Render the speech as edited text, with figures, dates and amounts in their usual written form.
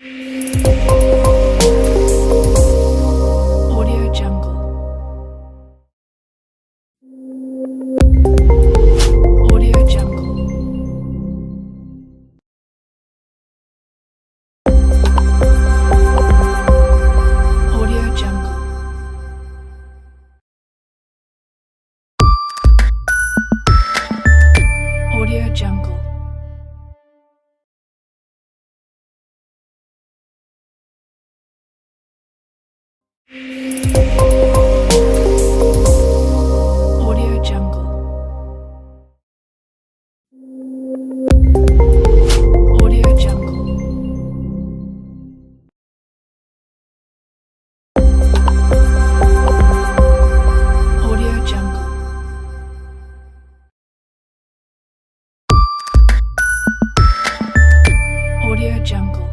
Audio Jungle. Audio Jungle. Audio Jungle. Audio Jungle. Audio Jungle. Audio Jungle. Audio Jungle. Audio Jungle.